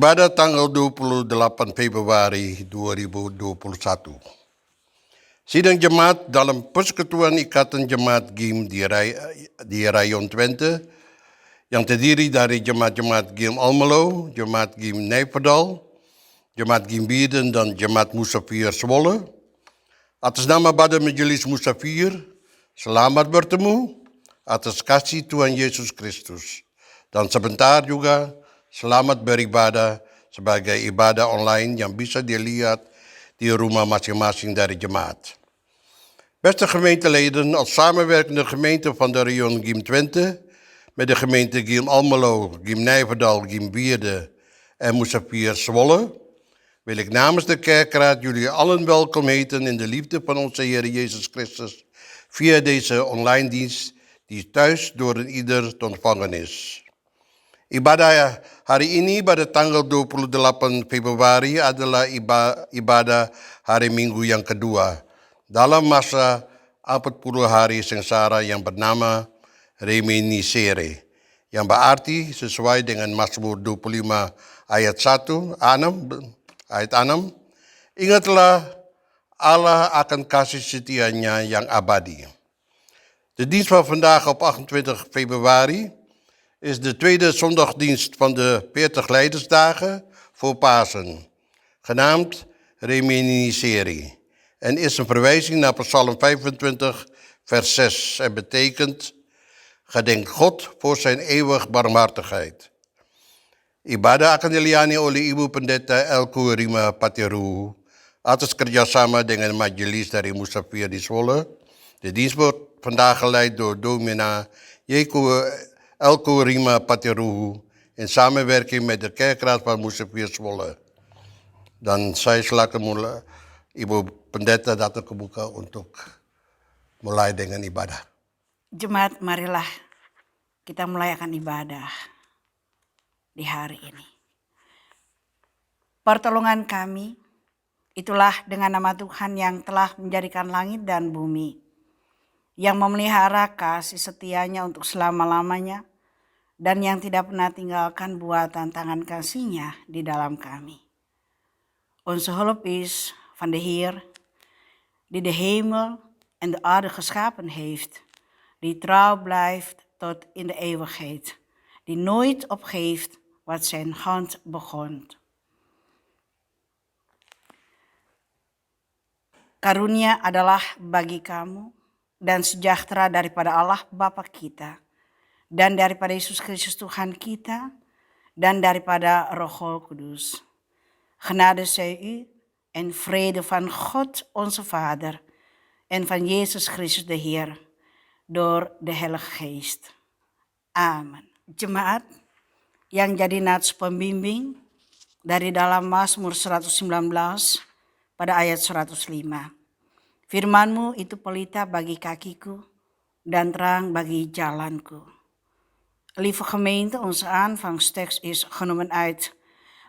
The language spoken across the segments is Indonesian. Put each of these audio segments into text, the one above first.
Ibadah tanggal 28 Februari 2021. Sidang Jemaat dalam Persekutuan Ikatan Jemaat GIM di Rayon Twente yang terdiri dari Jemaat-Jemaat GIM Almelo, Jemaat GIM Nijverdal, Jemaat GIM Bierden dan Jemaat Musafir Zwolle. Atas nama Badan Majelis Musafir, selamat bertemu atas kasih Tuhan Yesus Kristus. Dan sebentar juga selamat beribadah sebagai ibadah online yang bisa dilihat di rumah masing-masing dari jemaat. Beste gemeenteleden, als samenwerkende gemeente van de Rayon GIM Twente met de gemeente GIM Almelo, GIM Nijverdal, GIM Bierden en Musafir Zwolle wil ik namens de kerkraad jullie allen welkom heten in de liefde van onze Heer Jezus Christus via deze online dienst die thuis door ieder te ontvangen is. Ibadah hari ini pada tanggal 28 Februari adalah ibadah hari Minggu yang kedua dalam masa 40 hari sengsara yang bernama reminiscere, yang berarti sesuai dengan Mazmur 25 ayat 6, ingatlah Allah akan kasih setianya yang abadi. De dienst van vandaag op 28 februari is de tweede zondagdienst van de 40 Leidersdagen voor Pasen, genaamd Reminiscere, en is een verwijzing naar Psalm 25, vers 6 en betekent: gedenk God voor zijn eeuwig barmhartigheid. Ibadah akan dilayani oleh Ibu Pendeta Elku Rima Patiru atas kerjasama dengan Majelis dari Musafir di Zwolle. De dienst wordt vandaag geleid door Domina Elku Rima Patiru in samenwerking met de kerkraad van Musafir Zwolle. Dan saya silakan Ibu Pendeta datang ke muka untuk mulai dengan ibadah. Jemaat, marilah kita mulai akan ibadah di hari ini. Pertolongan kami, itulah dengan nama Tuhan yang telah menjadikan langit dan bumi, yang memelihara kasih setianya untuk selama-lamanya, dan yang tidak pernah tinggalkan buatan tangan kasih-Nya di dalam kami. Onze hulp is van de Heer, die de hemel en de aarde geschapen heeft, die trouw blijft tot in de eeuwigheid, die nooit opgeeft wat zijn hand begon. Karunia adalah bagi kamu dan sejahtera daripada Allah Bapa kita, dan daripada Yesus Kristus Tuhan kita, dan daripada Roh Kudus. Genade zij u en vrede van God onze Vader en van Jezus Christus de Heer door de Heilige Geest. Amen. Jemaat yang jadi nats pembimbing dari dalam Mazmur 119 pada ayat 105. Firman-Mu itu pelita bagi kakiku dan terang bagi jalanku. Lieve gemeente, onze aanvangstekst is genomen uit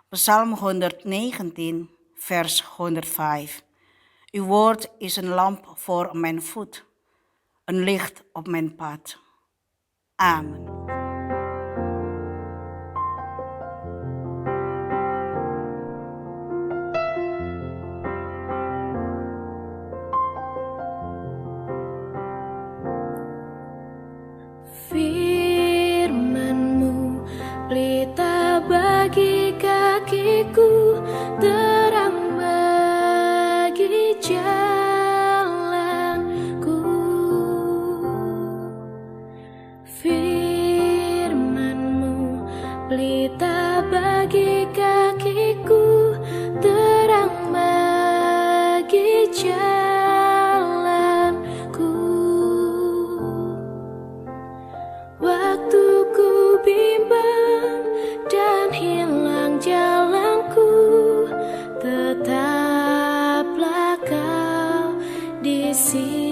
Psalm 119, vers 105. Uw woord is een lamp voor mijn voet, een licht op mijn pad. Amen. Pelita bagi kakiku, terang bagi jalanku. Firman-Mu pelita bagi kakiku, terang bagi jalanku. Waktu ku bimbang dan hilang jalanku, tetaplah Kau di sisiku,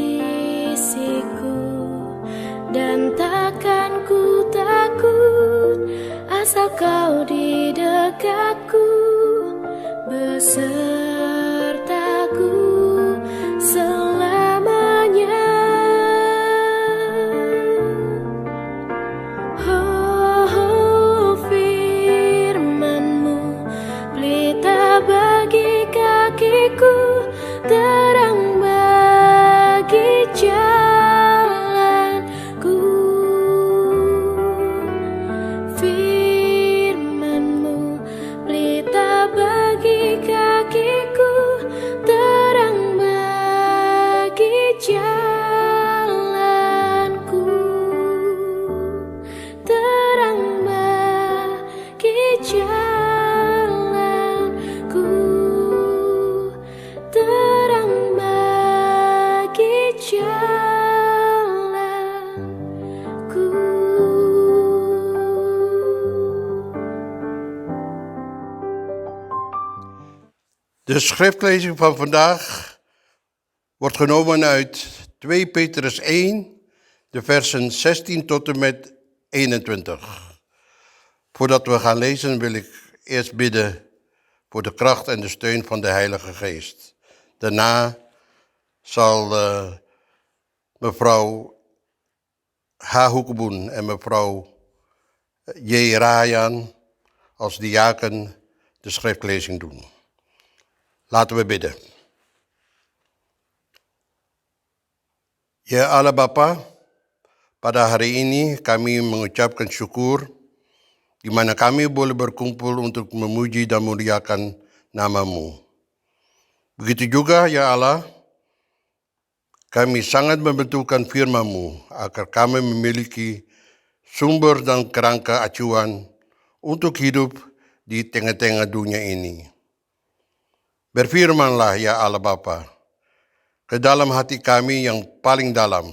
dan takkan ku takut asal Kau di dekatku, besertaku selamanya. Oh, firman-Mu jalanku. Firman-Mu pelita bagi kakiku, terang bagi jalanku, terang bagi jalanku, terang bagi jalanku. De schriftlezing van vandaag wordt genomen uit 2 Petrus 1, de versen 16 tot en met 21. Voordat we gaan lezen wil ik eerst bidden voor de kracht en de steun van de Heilige Geest. Daarna zal mevrouw Hahoekeboen en mevrouw J. Rayan als diaken de schriftlezing doen. Laten we bidden. Ya Allah Bapa, pada hari ini kami mengucapkan syukur di mana kami boleh berkumpul untuk memuji dan memuliakan nama-Mu. Begitu juga ya Allah, kami sangat membutuhkan firman-Mu agar kami memiliki sumber dan kerangka acuan untuk hidup di tengah-tengah dunia ini. Berfirmanlah ya Allah Bapa, ke dalam hati kami yang paling dalam,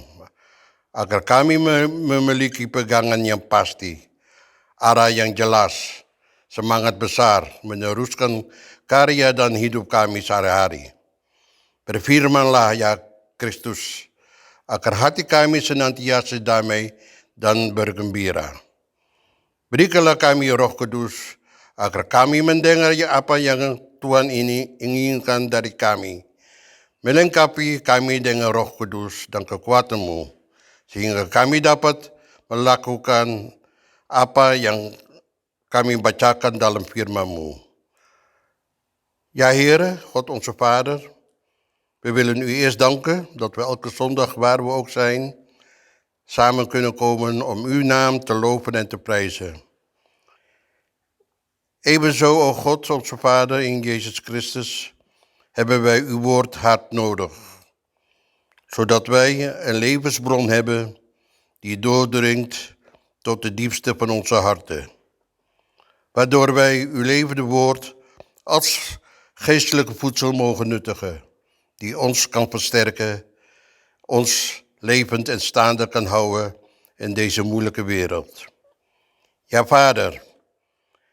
agar kami memiliki pegangan yang pasti, arah yang jelas, semangat besar meneruskan karya dan hidup kami sehari-hari. Berfirmanlah ya Kristus, agar hati kami senantiasa damai dan bergembira. Berikanlah kami Roh Kudus, agar kami mendengar apa yang Tuhan ini inginkan dari kami. Melengkapi kami dengan Roh Kudus dan kekuatan-Mu, sehingga kami dapat melakukan apa yang kami bacakan dalam firman-Mu. Ja, Heere, God onze Vader, we willen U eerst danken dat we elke zondag, waar we ook zijn, samen kunnen komen om Uw naam te loven en te prijzen. Evenzo, o God, onze Vader, in Jezus Christus, hebben wij uw woord hard nodig, zodat wij een levensbron hebben die doordringt tot de diepste van onze harten, waardoor wij uw levende woord als geestelijke voedsel mogen nuttigen, die ons kan versterken, ons levend en staande kan houden in deze moeilijke wereld. Ja, Vader,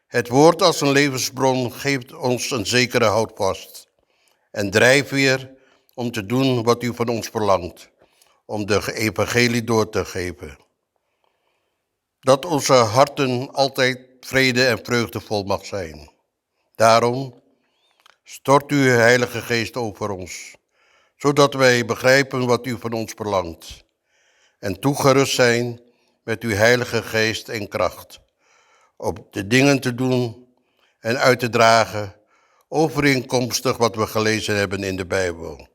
het woord als een levensbron geeft ons een zekere houvast en drijfveer om te doen wat u van ons verlangt, om de evangelie door te geven. Dat onze harten altijd vrede en vreugdevol mag zijn. Daarom stort uw Heilige Geest over ons, zodat wij begrijpen wat u van ons verlangt en toegerust zijn met uw Heilige Geest en kracht, om de dingen te doen en uit te dragen overeenkomstig wat we gelezen hebben in de Bijbel.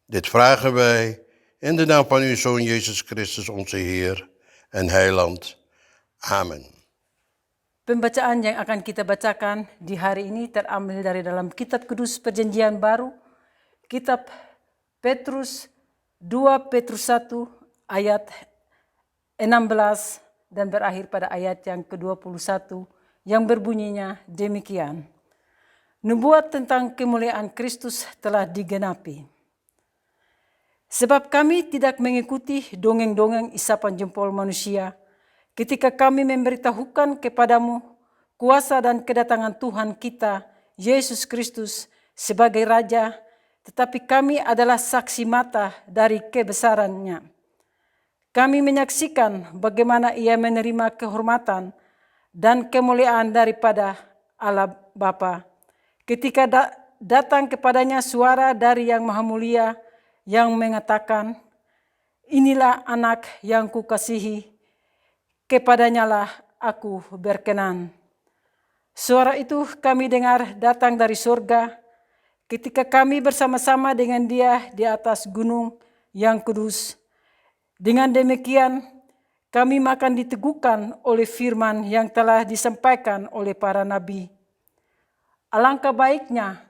Dit vragen wij in de naam van uw Zoon Jezus Christus, onze Heer en Heiland. Amen. Pembacaan yang akan kita bacakan di hari ini terambil dari dalam Kitab Kudus Perjanjian Baru, Kitab Petrus, 2 Petrus 1 ayat 16 dan berakhir pada ayat yang ke-21 yang berbunyinya demikian. Nubuat tentang kemuliaan Kristus telah digenapi. Sebab kami tidak mengikuti dongeng-dongeng isapan jempol manusia ketika kami memberitahukan kepadamu kuasa dan kedatangan Tuhan kita, Yesus Kristus, sebagai Raja, tetapi kami adalah saksi mata dari kebesarannya. Kami menyaksikan bagaimana ia menerima kehormatan dan kemuliaan daripada Allah Bapa, ketika datang kepadanya suara dari Yang Maha Mulia yang mengatakan, inilah anak yang kukasihi, kepadanya lah aku berkenan. Suara itu kami dengar datang dari surga ketika kami bersama-sama dengan dia di atas gunung yang kudus. Dengan demikian, kami makan diteguhkan oleh firman yang telah disampaikan oleh para nabi. Alangkah baiknya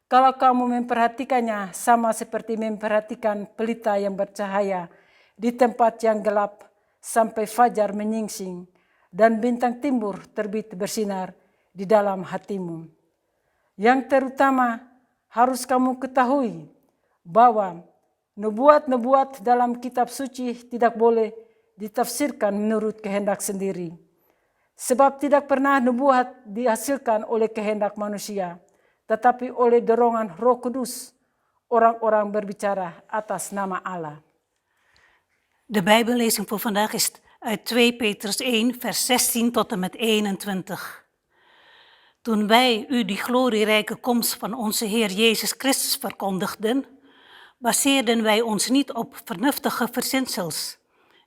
kalau kamu memperhatikannya sama seperti memperhatikan pelita yang bercahaya di tempat yang gelap sampai fajar menyingsing dan bintang timur terbit bersinar di dalam hatimu. Yang terutama harus kamu ketahui bahwa nubuat-nubuat dalam kitab suci tidak boleh ditafsirkan menurut kehendak sendiri. Sebab tidak pernah nubuat dihasilkan oleh kehendak manusia, tetapi oleh dorongan Roh Kudus, orang-orang berbicara atas nama Allah. De Bijbellezing voor vandaag is uit 2 Petrus 1, vers 16 tot en met 21. Toen wij u die glorierijke komst van onze Heer Jezus Christus verkondigden, baseerden wij ons niet op vernuftige verzinsels.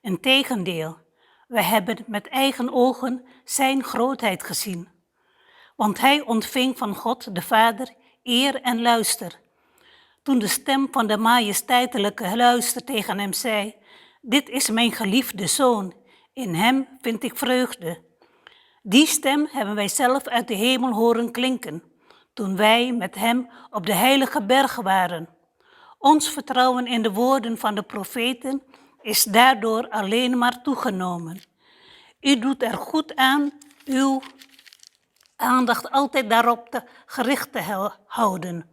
Integendeel, wij hebben met eigen ogen zijn grootheid gezien. Want hij ontving van God de Vader eer en luister. Toen de stem van de majesteitelijke luister tegen hem zei: dit is mijn geliefde zoon, in hem vind ik vreugde. Die stem hebben wij zelf uit de hemel horen klinken, toen wij met hem op de heilige berg waren. Ons vertrouwen in de woorden van de profeten is daardoor alleen maar toegenomen. U doet er goed aan uw aandacht altijd daarop gericht te houden,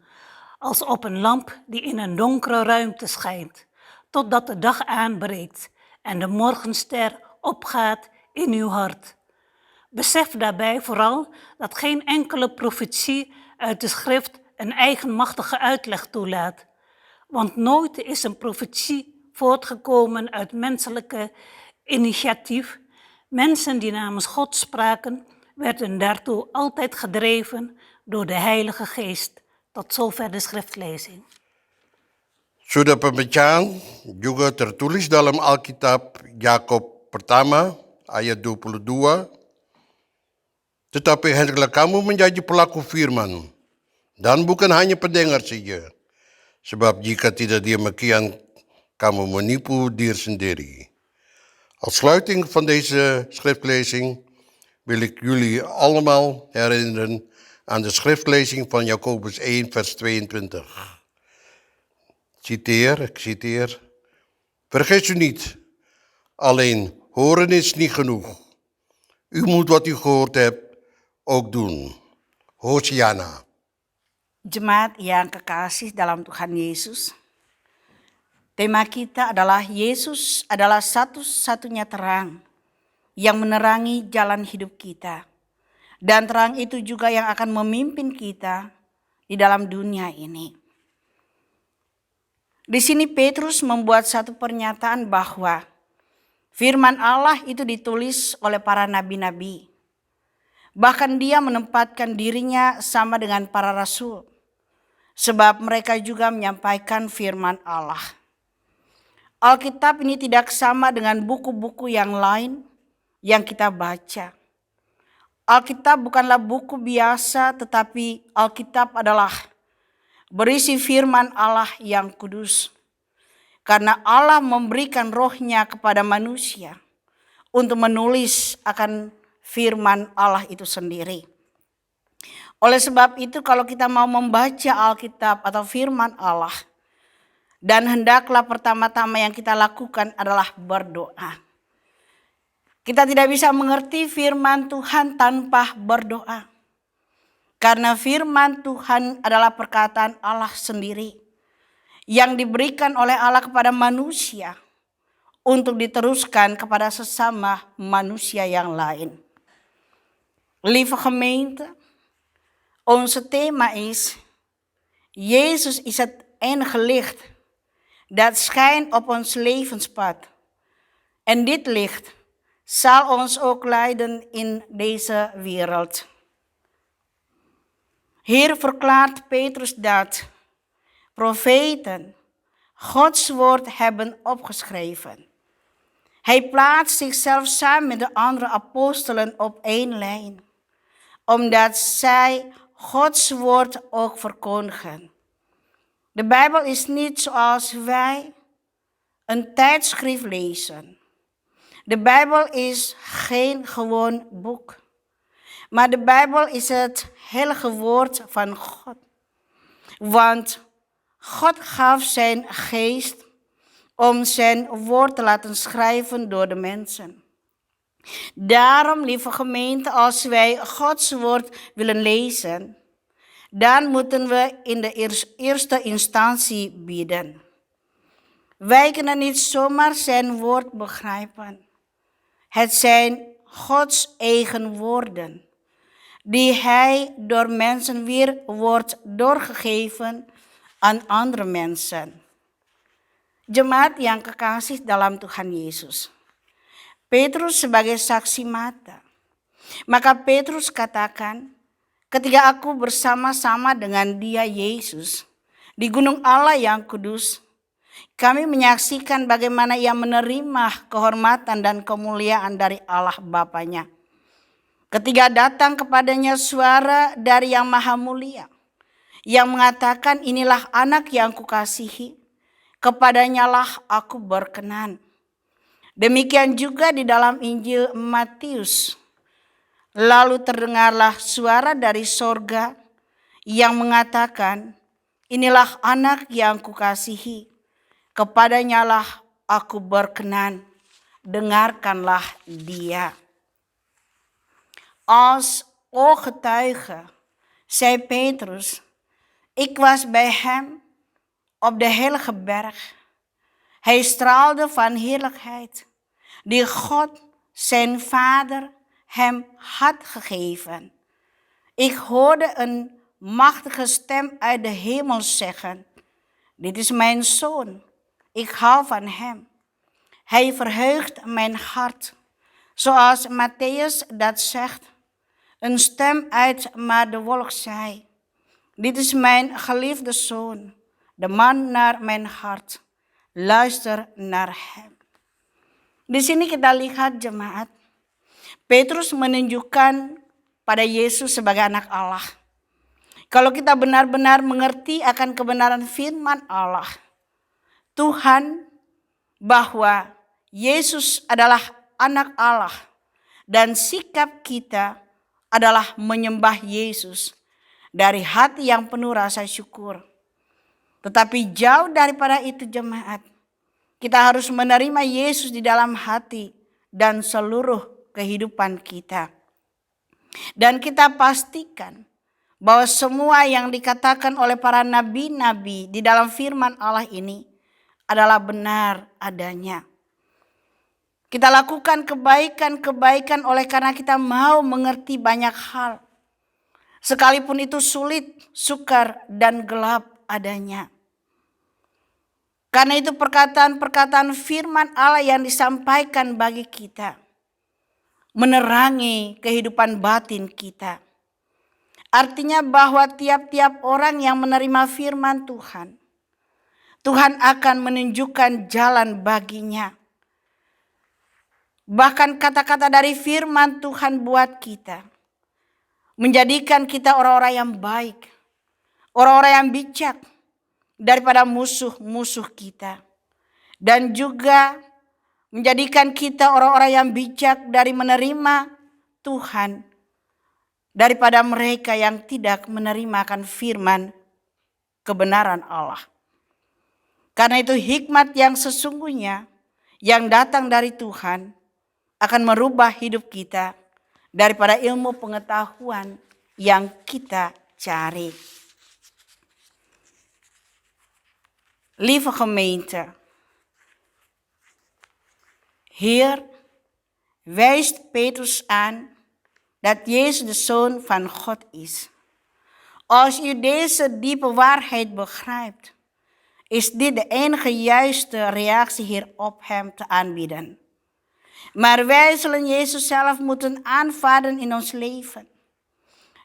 als op een lamp die in een donkere ruimte schijnt, totdat de dag aanbreekt en de morgenster opgaat in uw hart. Besef daarbij vooral dat geen enkele profetie uit de schrift een eigenmachtige uitleg toelaat. Want nooit is een profetie voortgekomen uit menselijke initiatief. Mensen die namens God spraken, werden daartoe altijd gedreven door de Heilige Geest. Tot zover de schriftlezing. Sudah pembacaan juga tertulis dalam Alkitab Yakob pertama ayat 22. Tetapi hendaklah kamu menjadi pelaku firman dan bukan hanya pendengar saja. Sebab jika tidak demikian, kamu menipu diri sendiri. Als sluiting van deze schriftlezing wil ik jullie allemaal herinneren aan de schriftlezing van Jacobus 1, vers 22. Ik citeer. Vergis u niet, alleen horen is niet genoeg. U moet wat u gehoord hebt ook doen. Hosiana. Jemaat yang kekasih dalam Tuhan Yesus, tema kita adalah Yesus adalah satu-satunya terang yang menerangi jalan hidup kita. Dan terang itu juga yang akan memimpin kita di dalam dunia ini. Di sini Petrus membuat satu pernyataan bahwa firman Allah itu ditulis oleh para nabi-nabi. Bahkan dia menempatkan dirinya sama dengan para rasul. Sebab mereka juga menyampaikan firman Allah. Alkitab ini tidak sama dengan buku-buku yang lain yang kita baca. Alkitab bukanlah buku biasa, tetapi Alkitab adalah berisi firman Allah yang kudus. Karena Allah memberikan rohnya kepada manusia untuk menulis akan firman Allah itu sendiri. Oleh sebab itu kalau kita mau membaca Alkitab atau firman Allah, dan hendaklah pertama-tama yang kita lakukan adalah berdoa. Kita tidak bisa mengerti firman Tuhan tanpa berdoa. Karena firman Tuhan adalah perkataan Allah sendiri yang diberikan oleh Allah kepada manusia untuk diteruskan kepada sesama manusia yang lain. Lieve gemeente, onze thema is: Jezus is het enige licht dat schijnt op ons levenspad. En dit licht zal ons ook leiden in deze wereld. Hier verklaart Petrus dat profeten Gods woord hebben opgeschreven. Hij plaatst zichzelf samen met de andere apostelen op één lijn, omdat zij Gods woord ook verkondigen. De Bijbel is niet zoals wij, een tijdschrift lezen. De Bijbel is geen gewoon boek, maar de Bijbel is het heilige woord van God. Want God gaf zijn geest om zijn woord te laten schrijven door de mensen. Daarom, lieve gemeente, als wij Gods woord willen lezen, dan moeten we in de eerste instantie bidden. Wij kunnen niet zomaar zijn woord begrijpen. Het zijn Gods eigen woorden, die Hij door mensen weer wordt doorgegeven aan andere mensen. Jemaat yang kekasih dalam Tuhan Yesus. Petrus sebagai saksi mata. Maka Petrus katakan, ketika aku bersama-sama dengan dia Yesus di gunung Allah yang kudus, kami menyaksikan bagaimana ia menerima kehormatan dan kemuliaan dari Allah Bapanya. Ketika datang kepadanya suara dari Yang Maha Mulia, yang mengatakan, inilah anak yang kukasihi, kepadanyalah aku berkenan. Demikian juga di dalam Injil Matius. Lalu terdengarlah suara dari sorga yang mengatakan, inilah anak yang kukasihi, kepadanyalah aku berkenan, dengarkanlah dia. Als ooggetuige zei Petrus, ik was bij hem op de heilige berg. Hij straalde van heerlijkheid, die God, zijn vader, hem had gegeven. Ik hoorde een machtige stem uit de hemel zeggen, dit is mijn zoon, ik hou van hem. Hij verheugt mijn hart, zoals Matthäus dat zegt. Een stem uit maar de wolk zei, dit is mijn geliefde zoon, de man naar mijn hart. Luister naar hem. Di sini kita lihat jemaat, Petrus menunjukkan pada Yesus sebagai anak Allah. Kalau kita benar-benar mengerti akan kebenaran firman Allah, Tuhan, bahwa Yesus adalah anak Allah dan sikap kita adalah menyembah Yesus dari hati yang penuh rasa syukur. Tetapi jauh daripada itu jemaat, kita harus menerima Yesus di dalam hati dan seluruh kehidupan kita. Dan kita pastikan bahwa semua yang dikatakan oleh para nabi-nabi di dalam firman Allah ini adalah benar adanya. Kita lakukan kebaikan-kebaikan oleh karena kita mau mengerti banyak hal. Sekalipun itu sulit, sukar, dan gelap adanya. Karena itu perkataan-perkataan firman Allah yang disampaikan bagi kita menerangi kehidupan batin kita. Artinya bahwa tiap-tiap orang yang menerima firman Tuhan, Tuhan akan menunjukkan jalan baginya. Bahkan kata-kata dari firman Tuhan buat kita menjadikan kita orang-orang yang baik, orang-orang yang bijak daripada musuh-musuh kita. Dan juga menjadikan kita orang-orang yang bijak dari menerima Tuhan daripada mereka yang tidak menerima akan firman kebenaran Allah. Karena itu hikmat yang sesungguhnya yang datang dari Tuhan akan merubah hidup kita daripada ilmu pengetahuan yang kita cari. Lieve gemeente, hier wijst Petrus aan dat Jezus de Zoon van God is. Als u deze diepe waarheid begrijpt, is dit de enige juiste reactie hierop hem te aanbieden. Maar wij zullen Jezus zelf moeten aanvaarden in ons leven.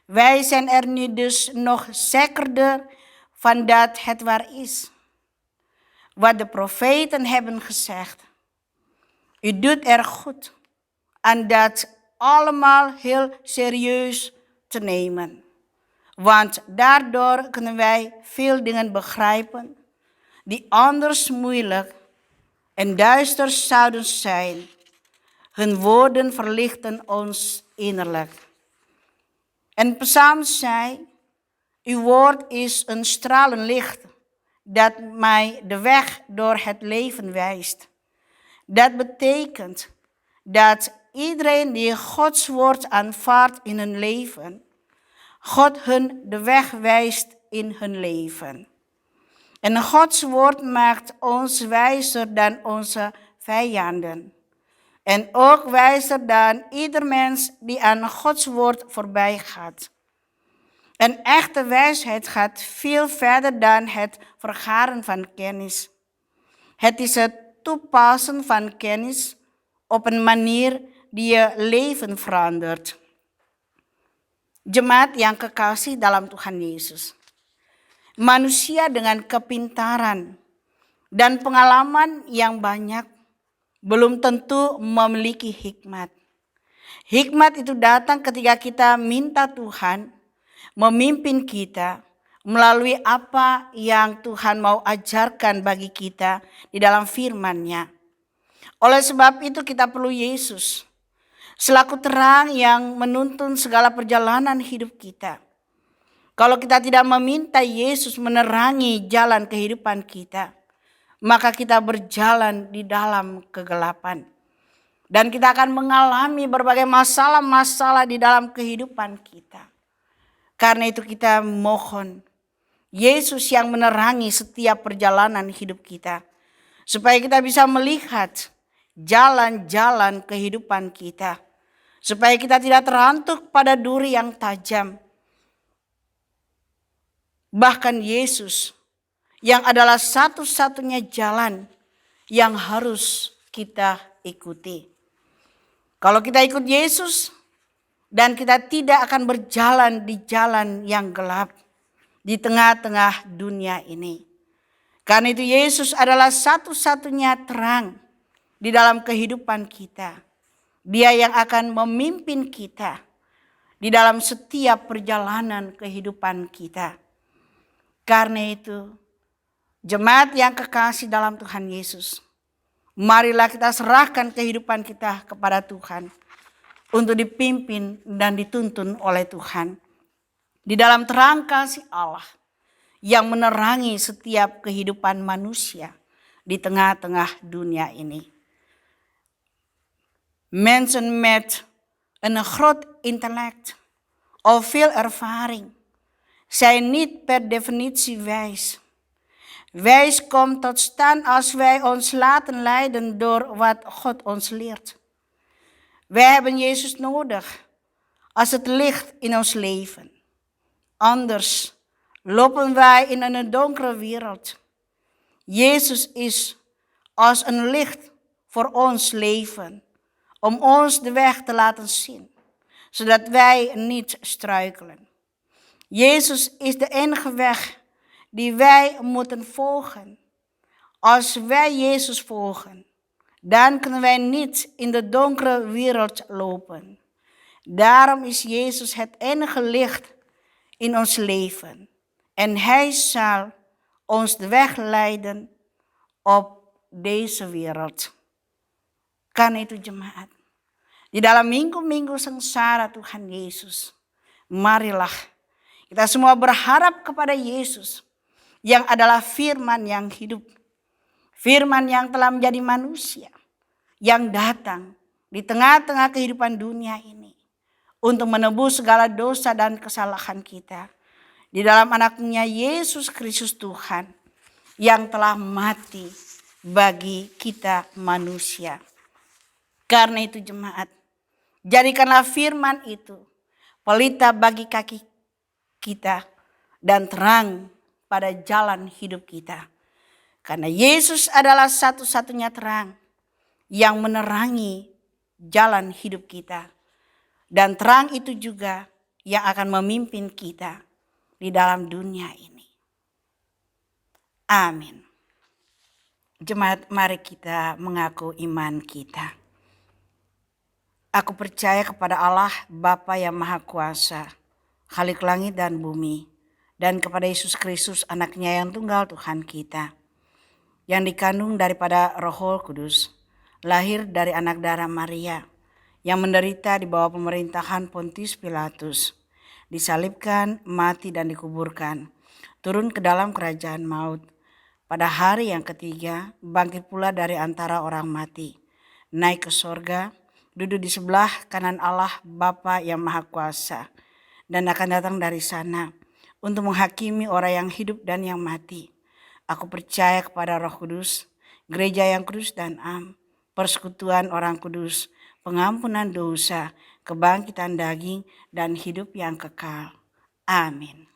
Wij zijn er nu dus nog zekerder van dat het waar is. Wat de profeten hebben gezegd. U doet er goed aan dat allemaal heel serieus te nemen. Want daardoor kunnen wij veel dingen begrijpen die anders moeilijk en duister zouden zijn. Hun woorden verlichten ons innerlijk. En Psalm zei, uw woord is een stralend licht dat mij de weg door het leven wijst. Dat betekent dat iedereen die Gods woord aanvaardt in hun leven, God hun de weg wijst in hun leven. En Gods woord maakt ons wijzer dan onze vijanden. En ook wijzer dan ieder mens die aan Gods woord voorbij gaat. En echte wijsheid gaat veel verder dan het vergaren van kennis. Het is het toepassen van kennis op een manier die je leven verandert. Jemaat yang kekasih dalam Tuhan Yesus. Manusia dengan kepintaran dan pengalaman yang banyak belum tentu memiliki hikmat. Hikmat itu datang ketika kita minta Tuhan memimpin kita melalui apa yang Tuhan mau ajarkan bagi kita di dalam firman-Nya. Oleh sebab itu kita perlu Yesus selaku terang yang menuntun segala perjalanan hidup kita. Kalau kita tidak meminta Yesus menerangi jalan kehidupan kita, maka kita berjalan di dalam kegelapan. Dan kita akan mengalami berbagai masalah-masalah di dalam kehidupan kita. Karena itu kita mohon Yesus yang menerangi setiap perjalanan hidup kita. Supaya kita bisa melihat jalan-jalan kehidupan kita. Supaya kita tidak terantuk pada duri yang tajam. Bahkan Yesus yang adalah satu-satunya jalan yang harus kita ikuti. Kalau kita ikut Yesus dan kita tidak akan berjalan di jalan yang gelap di tengah-tengah dunia ini. Karena itu Yesus adalah satu-satunya terang di dalam kehidupan kita. Dia yang akan memimpin kita di dalam setiap perjalanan kehidupan kita. Karena itu, jemaat yang kekasih dalam Tuhan Yesus, marilah kita serahkan kehidupan kita kepada Tuhan untuk dipimpin dan dituntun oleh Tuhan di dalam terang kasih Allah yang menerangi setiap kehidupan manusia di tengah-tengah dunia ini. Mensen met een groot intellect of veel ervaring zijn niet per definitie wijs. Wijs komt tot stand als wij ons laten leiden door wat God ons leert. Wij hebben Jezus nodig als het licht in ons leven. Anders lopen wij in een donkere wereld. Jezus is als een licht voor ons leven, om ons de weg te laten zien, zodat wij niet struikelen. Jezus is de enige weg die wij moeten volgen. Als wij Jezus volgen, dan kunnen wij niet in de donkere wereld lopen. Daarom is Jezus het enige licht in ons leven. En Hij zal ons de weg leiden op deze wereld. Karena itu jemaat, di dalam minggu-minggu sengsara Tuhan Yesus, marilah kita semua berharap kepada Yesus yang adalah firman yang hidup. Firman yang telah menjadi manusia, yang datang di tengah-tengah kehidupan dunia ini untuk menebus segala dosa dan kesalahan kita. Di dalam anaknya Yesus Kristus Tuhan yang telah mati bagi kita manusia. Karena itu jemaat, jadikanlah firman itu pelita bagi kaki kita dan terang pada jalan hidup kita. Karena Yesus adalah satu-satunya terang yang menerangi jalan hidup kita. Dan terang itu juga yang akan memimpin kita di dalam dunia ini. Amin. Jemaat, mari kita mengaku iman kita. Aku percaya kepada Allah Bapa yang Maha Kuasa, Khalik langit dan bumi, dan kepada Yesus Kristus anaknya yang tunggal Tuhan kita, yang dikandung daripada Roh Kudus, lahir dari anak darah Maria, yang menderita di bawah pemerintahan Pontius Pilatus, disalibkan, mati dan dikuburkan, turun ke dalam kerajaan maut. Pada hari yang ketiga, bangkit pula dari antara orang mati, naik ke sorga, duduk di sebelah kanan Allah Bapa yang Maha Kuasa, dan akan datang dari sana untuk menghakimi orang yang hidup dan yang mati. Aku percaya kepada Roh Kudus, gereja yang kudus dan am, persekutuan orang kudus, pengampunan dosa, kebangkitan daging, dan hidup yang kekal. Amin.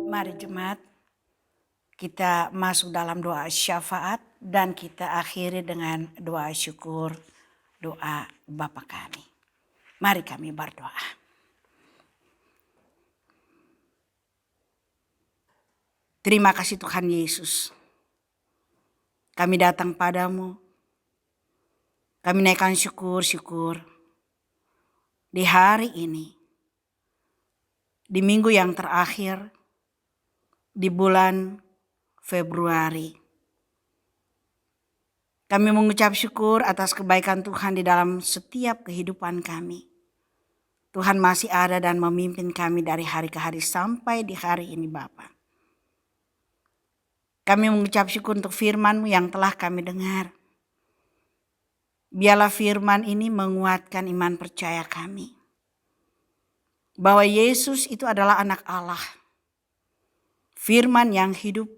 Mari jemaat, kita masuk dalam doa syafaat dan kita akhiri dengan doa syukur, doa Bapa kami. Mari kami berdoa. Terima kasih Tuhan Yesus. Kami datang padamu. Kami naikkan syukur-syukur di hari ini. Di minggu yang terakhir. Di bulan Februari. Kami mengucap syukur atas kebaikan Tuhan di dalam setiap kehidupan kami. Tuhan masih ada dan memimpin kami dari hari ke hari sampai di hari ini Bapa. Kami mengucap syukur untuk firman-Mu yang telah kami dengar. Biarlah firman ini menguatkan iman percaya kami. bahwa Yesus itu adalah anak Allah, firman yang hidup,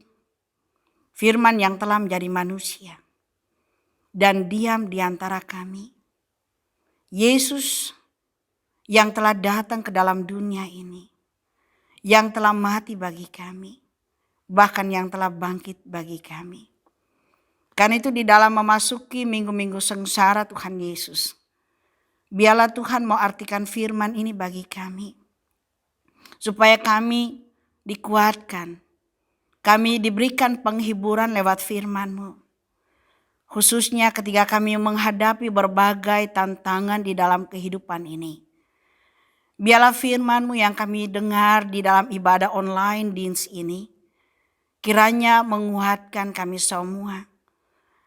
firman yang telah menjadi manusia dan diam di antara kami. Yesus yang telah datang ke dalam dunia ini, yang telah mati bagi kami, bahkan yang telah bangkit bagi kami. Karena itu di dalam memasuki minggu-minggu sengsara Tuhan Yesus, biarlah Tuhan mau artikan firman ini bagi kami, supaya kami dikuatkan, kami diberikan penghiburan lewat firman-Mu. Khususnya ketika kami menghadapi berbagai tantangan di dalam kehidupan ini. Biarlah firman-Mu yang kami dengar di dalam ibadah online Dins ini, kiranya menguatkan kami semua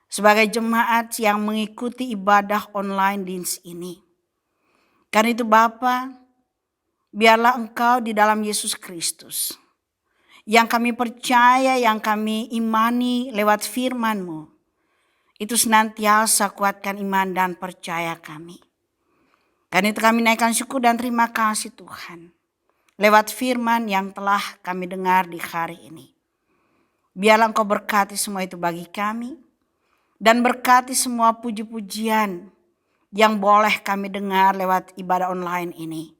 sebagai jemaat yang mengikuti ibadah online Dins ini. Karena itu Bapa, biarlah Engkau di dalam Yesus Kristus, yang kami percaya, yang kami imani lewat firman-Mu, itu senantiasa kuatkan iman dan percaya kami. Karena itu kami naikkan syukur dan terima kasih Tuhan, lewat firman yang telah kami dengar di hari ini. Biarlah Engkau berkati semua itu bagi kami, dan berkati semua puji-pujian yang boleh kami dengar lewat ibadah online ini.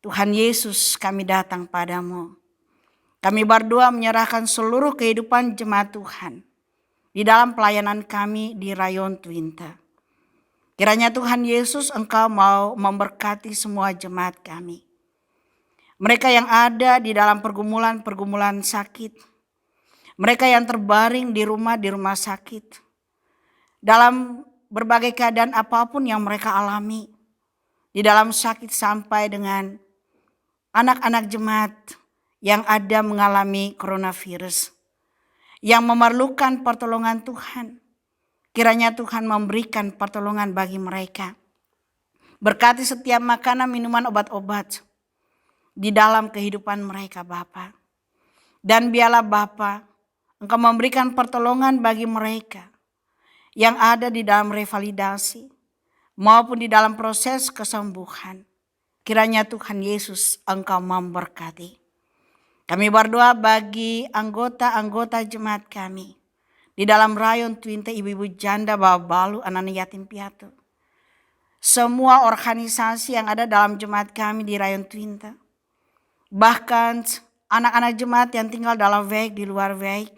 Tuhan Yesus, kami datang padamu. Kami berdoa menyerahkan seluruh kehidupan jemaat Tuhan di dalam pelayanan kami di Rayon Twinte. Kiranya Tuhan Yesus Engkau mau memberkati semua jemaat kami. Mereka yang ada di dalam pergumulan-pergumulan sakit. Mereka yang terbaring di rumah sakit. Dalam berbagai keadaan apapun yang mereka alami. Di dalam sakit sampai dengan anak-anak jemaat yang ada mengalami coronavirus. Yang memerlukan pertolongan Tuhan. Kiranya Tuhan memberikan pertolongan bagi mereka. Berkati setiap makanan, minuman, obat-obat di dalam kehidupan mereka Bapa. Dan biarlah Bapa, Engkau memberikan pertolongan bagi mereka yang ada di dalam revalidasi maupun di dalam proses kesembuhan. Kiranya Tuhan Yesus Engkau memberkati. Kami berdoa bagi anggota-anggota jemaat kami di dalam Rayon Twinte, ibu-ibu janda, bawa balu, anak-anak yatim piatu. Semua organisasi yang ada dalam jemaat kami di Rayon Twinte. Bahkan anak-anak jemaat yang tinggal dalam Wijk, di luar Wijk.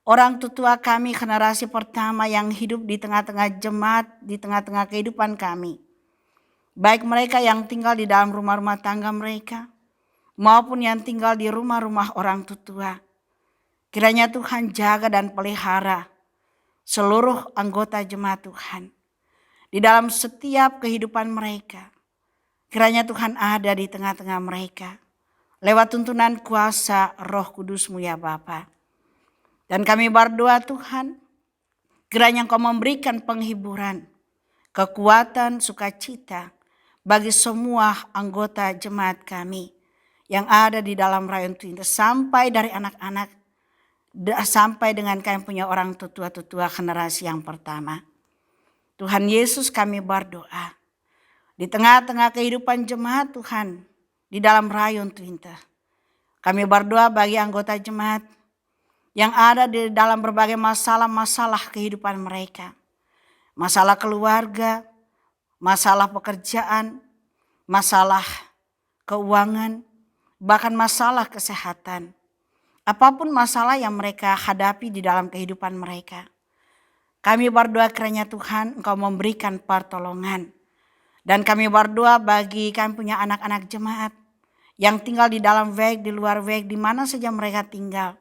Orang tutua kami generasi pertama yang hidup di tengah-tengah jemaat, di tengah-tengah kehidupan kami. Baik mereka yang tinggal di dalam rumah-rumah tangga mereka, maupun yang tinggal di rumah-rumah orang tutua. Kiranya Tuhan jaga dan pelihara seluruh anggota jemaat Tuhan. Di dalam setiap kehidupan mereka. Kiranya Tuhan ada di tengah-tengah mereka. Lewat tuntunan kuasa Roh Kudus-Mu ya Bapa. Dan kami berdoa Tuhan, kiranya Engkau memberikan penghiburan, kekuatan, sukacita bagi semua anggota jemaat kami yang ada di dalam Rayon Twinte, sampai dari anak-anak sampai dengan kami punya orang tutua-tutua generasi yang pertama. Tuhan Yesus, kami berdoa di tengah-tengah kehidupan jemaat Tuhan di dalam Rayon Twinte. Kami berdoa bagi anggota jemaat yang ada di dalam berbagai masalah-masalah kehidupan mereka. Masalah keluarga, masalah pekerjaan, masalah keuangan, bahkan masalah kesehatan. Apapun masalah yang mereka hadapi di dalam kehidupan mereka. Kami berdoa kiranya Tuhan Engkau memberikan pertolongan. Dan kami berdoa bagi kami punya anak-anak jemaat yang tinggal di dalam Wijk, di luar Wijk, di mana saja mereka tinggal.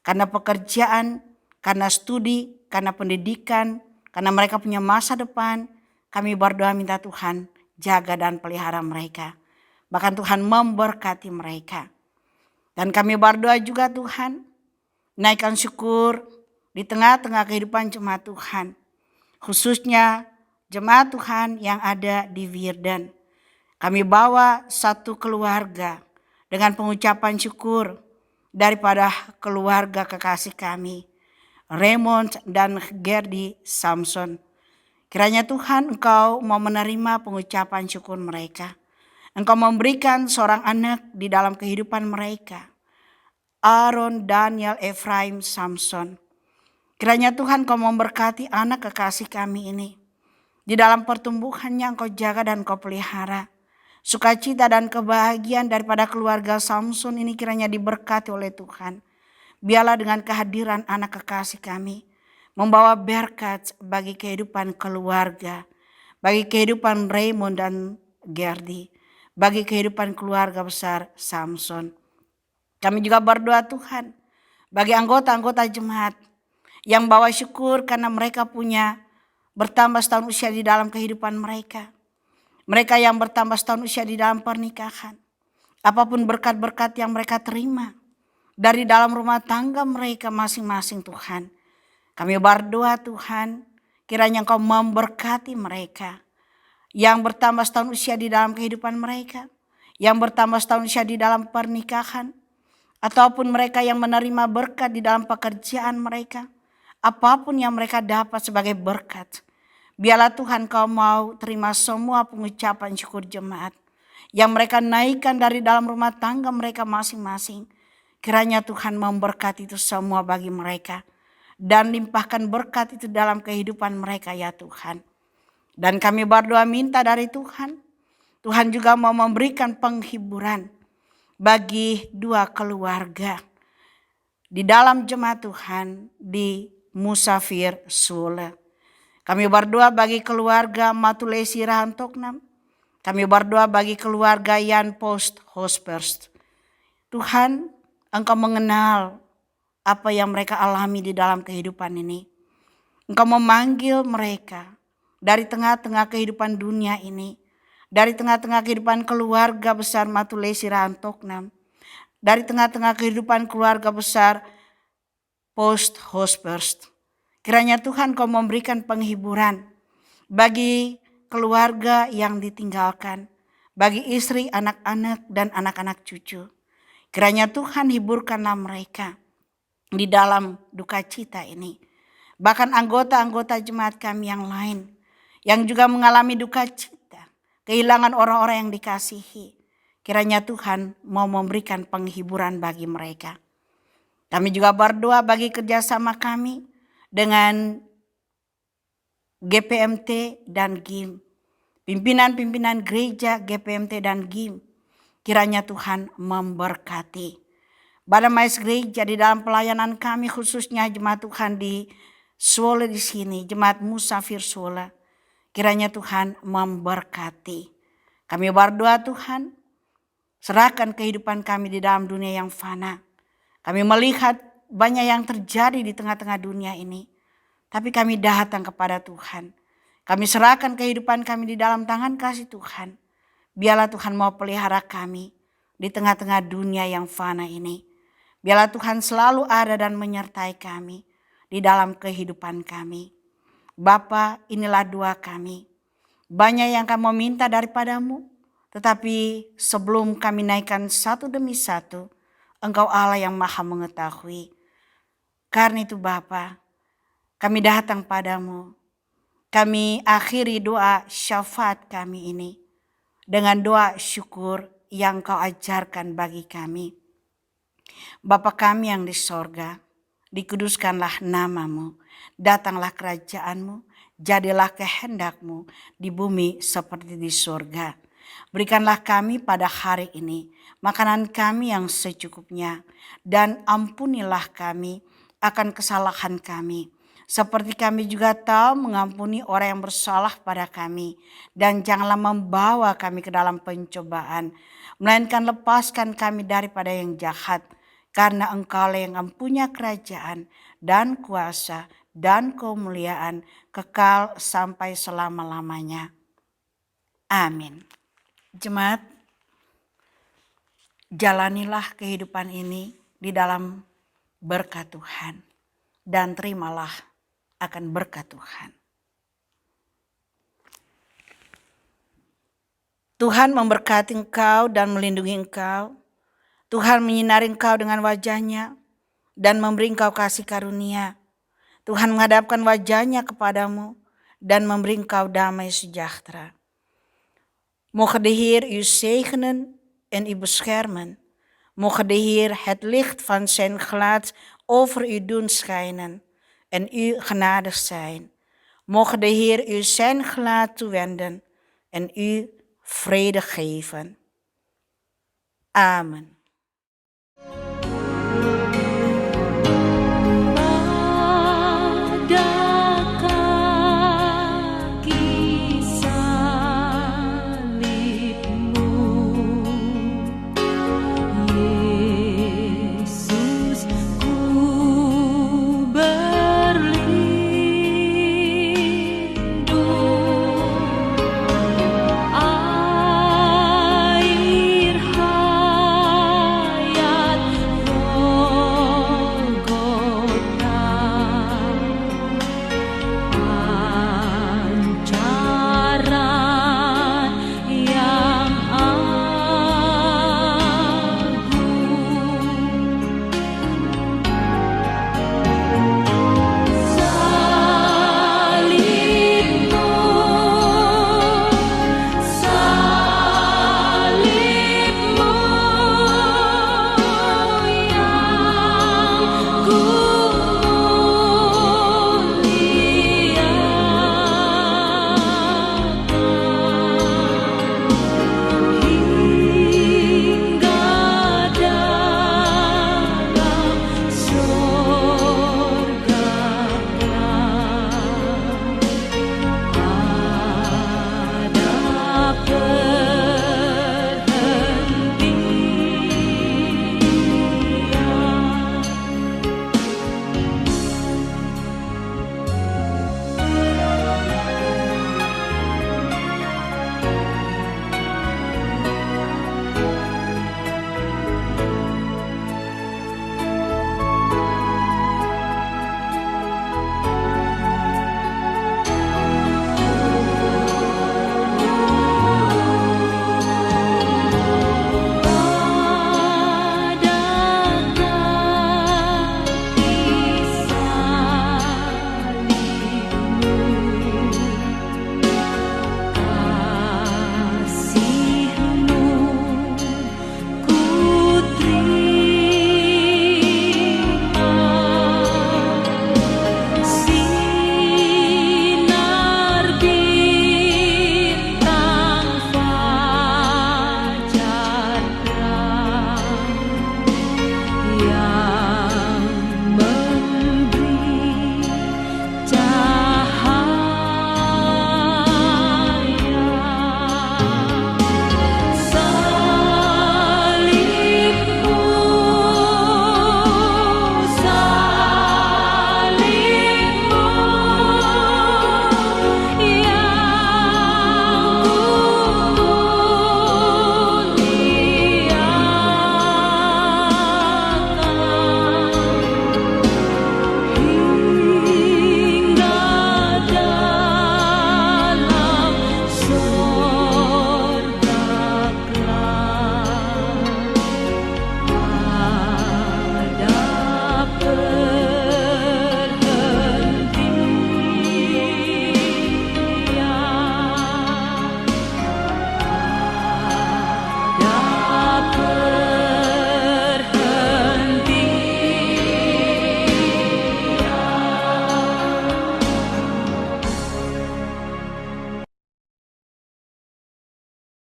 Karena pekerjaan, karena studi, karena pendidikan, karena mereka punya masa depan. Kami berdoa minta Tuhan jaga dan pelihara mereka. Bahkan Tuhan memberkati mereka. Dan kami berdoa juga Tuhan, naikkan syukur di tengah-tengah kehidupan jemaat Tuhan. Khususnya jemaat Tuhan yang ada di Virden. Kami bawa satu keluarga dengan pengucapan syukur daripada keluarga kekasih kami, Raymond dan Gerdi Samson. Kiranya Tuhan Engkau mau menerima pengucapan syukur mereka. Engkau memberikan seorang anak di dalam kehidupan mereka. Aaron, Daniel, Efraim, Samson. Kiranya Tuhan Kau memberkati anak kekasih kami ini. Di dalam pertumbuhannya Engkau jaga dan Kau pelihara. Sukacita dan kebahagiaan daripada keluarga Samson ini kiranya diberkati oleh Tuhan. Biarlah dengan kehadiran anak kekasih kami membawa berkat bagi kehidupan keluarga, bagi kehidupan Raymond dan Gerdi, bagi kehidupan keluarga besar Samson. Kami juga berdoa Tuhan bagi anggota-anggota jemaat yang bawa syukur karena mereka punya bertambah setahun usia di dalam kehidupan mereka. Mereka yang bertambah setahun usia di dalam pernikahan. Apapun berkat-berkat yang mereka terima dari dalam rumah tangga mereka masing-masing Tuhan. Kami berdoa Tuhan, kiranya Engkau memberkati mereka. Yang bertambah setahun usia di dalam kehidupan mereka. Yang bertambah setahun usia di dalam pernikahan. Ataupun mereka yang menerima berkat di dalam pekerjaan mereka. Apapun yang mereka dapat sebagai berkat. Biarlah Tuhan Kau mau terima semua pengucapan syukur jemaat. Yang mereka naikkan dari dalam rumah tangga mereka masing-masing. Kiranya Tuhan memberkati itu semua bagi mereka. Dan limpahkan berkat itu dalam kehidupan mereka ya Tuhan. Dan kami berdoa minta dari Tuhan. Tuhan juga mau memberikan penghiburan bagi dua keluarga. Di dalam jemaat Tuhan di Musafir Sule. Kami berdoa bagi keluarga Matulesi Rahantoknam. Kami berdoa bagi keluarga Yan Post Hospers. Tuhan, Engkau mengenal apa yang mereka alami di dalam kehidupan ini. Engkau memanggil mereka dari tengah-tengah kehidupan dunia ini. Dari tengah-tengah kehidupan keluarga besar Matulesi Rahantoknam. Dari tengah-tengah kehidupan keluarga besar Post Hospers. Kiranya Tuhan Kau memberikan penghiburan bagi keluarga yang ditinggalkan. Bagi istri, anak-anak dan anak-anak cucu. Kiranya Tuhan hiburkanlah mereka di dalam duka cita ini. Bahkan anggota-anggota jemaat kami yang lain yang juga mengalami duka cita. Kehilangan orang-orang yang dikasihi. Kiranya Tuhan mau memberikan penghiburan bagi mereka. Kami juga berdoa bagi kerjasama kami dengan GPMT dan GIM. Pimpinan-pimpinan gereja GPMT dan GIM. Kiranya Tuhan memberkati. Badan Majelis Gereja di dalam pelayanan kami khususnya jemaat Tuhan di Sole di sini. Jemaat Musafir Sole. Kiranya Tuhan memberkati. Kami berdoa Tuhan. Serahkan kehidupan kami di dalam dunia yang fana. Kami melihat banyak yang terjadi di tengah-tengah dunia ini. Tapi kami datang kepada Tuhan. Kami serahkan kehidupan kami di dalam tangan kasih Tuhan. Biarlah Tuhan mau pelihara kami di tengah-tengah dunia yang fana ini. Biarlah Tuhan selalu ada dan menyertai kami di dalam kehidupan kami. Bapa, inilah doa kami. Banyak yang kami minta daripadamu. Tetapi sebelum kami naikkan satu demi satu, Engkau Allah yang maha mengetahui. Karena itu Bapa, kami datang padamu. Kami akhiri doa syafaat kami ini dengan doa syukur yang Kau ajarkan bagi kami. Bapa kami yang di sorga, dikuduskanlah namamu, datanglah kerajaanmu, jadilah kehendakmu di bumi seperti di sorga. Berikanlah kami pada hari ini makanan kami yang secukupnya, dan ampunilah kami akan kesalahan kami, seperti kami juga tahu mengampuni orang yang bersalah pada kami. Dan janganlah membawa kami ke dalam pencobaan, melainkan lepaskan kami daripada yang jahat. Karena Engkau yang mempunyai kerajaan dan kuasa dan kemuliaan kekal sampai selama-lamanya. Amin. Jemaat, jalanilah kehidupan ini di dalam berkat Tuhan. Dan terimalah akan berkat Tuhan. Tuhan memberkati engkau dan melindungi engkau. Tuhan menyinari engkau dengan wajahnya dan memberi engkau kasih karunia. Tuhan menghadapkan wajahnya kepadamu dan memberi engkau damai sejahtera. Mogen de Heer u zegenen en u beschermen. Mogen de Heer het licht van zijn gelaat over u doen schijnen en u genadig zijn. Mogen de Heer u zijn gelaat toewenden en u vrede geven. Amen.